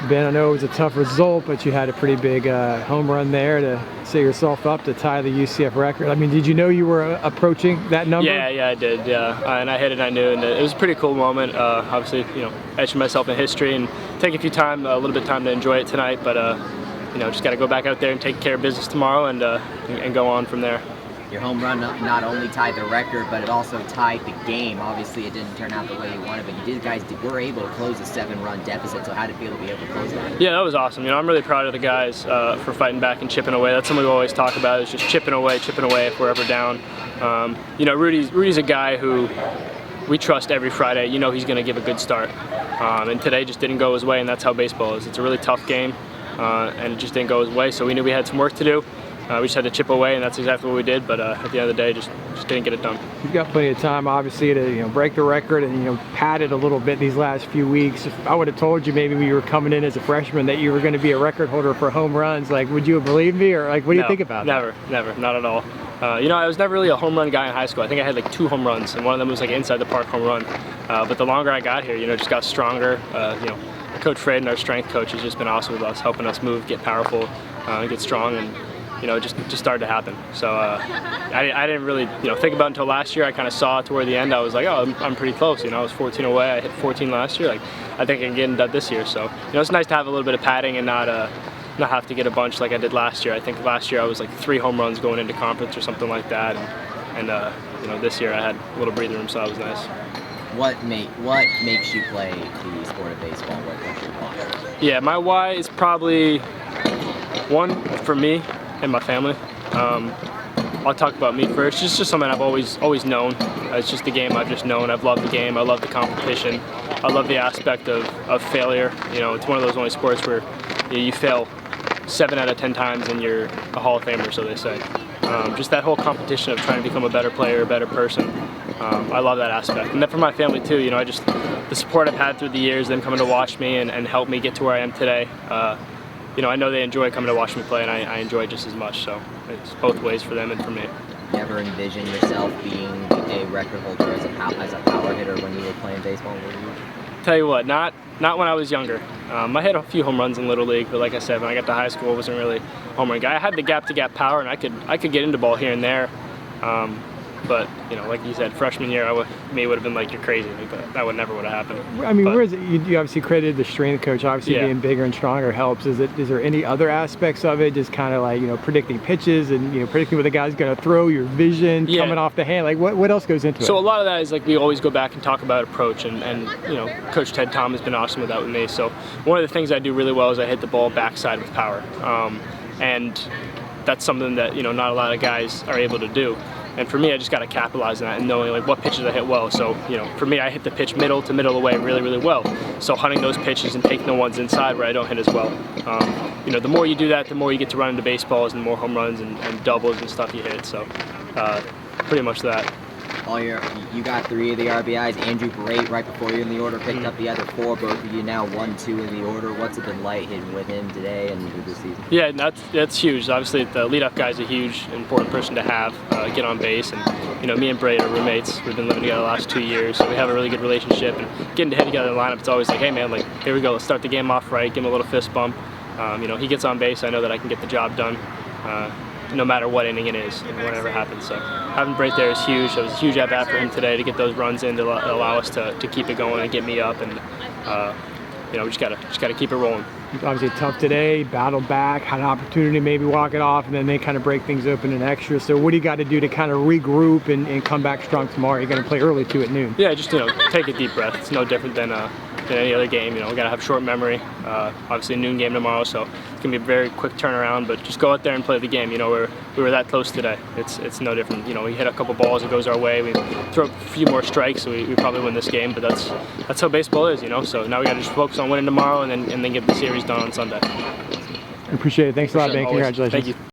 Ben, I know it was a tough result, but you had a pretty big home run there to set yourself up to tie the UCF record. I mean, did you know you were approaching that number? Yeah, I did. Yeah, and I hit it. And I knew, and it was a pretty cool moment. Obviously, etching myself in history and taking a little bit of time to enjoy it tonight. But just got to go back out there and take care of business tomorrow, and go on from there. Your home run not only tied the record, but it also tied the game. Obviously, it didn't turn out the way you wanted, but you guys were able to close a 7-run deficit. So how did it feel to be able to close that? Yeah, that was awesome. I'm really proud of the guys for fighting back and chipping away. That's something we always talk about, is just chipping away if we're ever down. Rudy's a guy who we trust every Friday. He's going to give a good start. And today just didn't go his way, and that's how baseball is. It's a really tough game, and it just didn't go his way. So we knew we had some work to do. We just had to chip away, and that's exactly what we did. But at the end of the day, just didn't get it done. You've got plenty of time, obviously, to break the record and pad it a little bit these last few weeks. If I would have told you maybe when you were coming in as a freshman that you were going to be a record holder for home runs, would you have believed me, or what do you think about that? Never, not at all. I was never really a home run guy in high school. I think I had 2 home runs, and one of them was inside the park home run. But the longer I got here, just got stronger. Coach Fred and our strength coach has just been awesome with us, helping us move, get powerful, get strong, and just started to happen. So I didn't really think about it until last year. I kind of saw it toward the end. I was like, oh, I'm pretty close. I was 14 away. I hit 14 last year. I think I can get that this year. So it's nice to have a little bit of padding and not have to get a bunch like I did last year. I think last year I was 3 home runs going into conference or something like that, and this year I had a little breathing room, so that was nice. What makes you play the sport of baseball? What's your why? Yeah, my why is probably one for me and my family. I'll talk about me first. It's just something I've always known. It's just the game I've just known. I've loved the game. I love the competition. I love the aspect of failure. It's one of those only sports where you fail 7 out of 10 times and you're a Hall of Famer, so they say. Just that whole competition of trying to become a better player, a better person. I love that aspect. And then for my family too, the support I've had through the years, them coming to watch me and help me get to where I am today. I know they enjoy coming to watch me play, and I enjoy it just as much. So it's both ways for them and for me. You ever envision yourself being a record holder as a power hitter when you were playing baseball? Tell you what, not when I was younger. I hit a few home runs in Little League, but like I said, when I got to high school, I wasn't really a home run guy. I had the gap-to-gap power, and I could get into ball here and there. But like you said, freshman year, would have been like, you're crazy. That would never have happened. I mean, where is it? You obviously credited the strength coach. Obviously, being bigger and stronger helps. Is there any other aspects of it? Just kind of predicting pitches and predicting what the guy's going to throw, your vision coming off the hand. What else goes into it? So a lot of that is we always go back and talk about approach, and Coach Ted Tom has been awesome with that with me. So one of the things I do really well is I hit the ball backside with power, and that's something that not a lot of guys are able to do. And for me, I just got to capitalize on that and knowing what pitches I hit well. So, for me, I hit the pitch middle to middle away really, really well. So hunting those pitches and taking the ones inside where I don't hit as well. The more you do that, the more you get to run into baseballs and the more home runs and doubles and stuff you hit. So, pretty much that. You got 3 of the RBIs. Andrew Brate right before you in the order picked up the other 4. Both of you now 1-2 in the order. What's it been like hitting with him today and this season? Yeah, that's huge. Obviously, the leadoff guy is a huge, important person to have get on base. And me and Brate are roommates. We've been living together the last 2 years, so we have a really good relationship. And getting to hit together in the lineup, it's always hey man, here we go. Let's start the game off right. Give him a little fist bump. He gets on base. I know that I can get the job done. No matter what inning it is, whatever happens. So having Brate there is huge. It was a huge at-bat for him today to get those runs in to allow us to keep it going and get me up. And we just gotta keep it rolling. Obviously tough today, battled back, had an opportunity to maybe walk it off, and then they kind of break things open in extra. So what do you got to do to kind of regroup and come back strong tomorrow? You're going to play early too at noon. Yeah, just take a deep breath. It's no different than any other game. We gotta have short memory. Obviously a noon game tomorrow, so it's gonna be a very quick turnaround. But just go out there and play the game. We were that close today. It's no different. We hit a couple balls, it goes our way. We throw a few more strikes, so we probably win this game. But that's how baseball is. So now we gotta just focus on winning tomorrow and then get the series done on Sunday. I appreciate it. Thanks a lot, Ben. Congratulations. Thank you.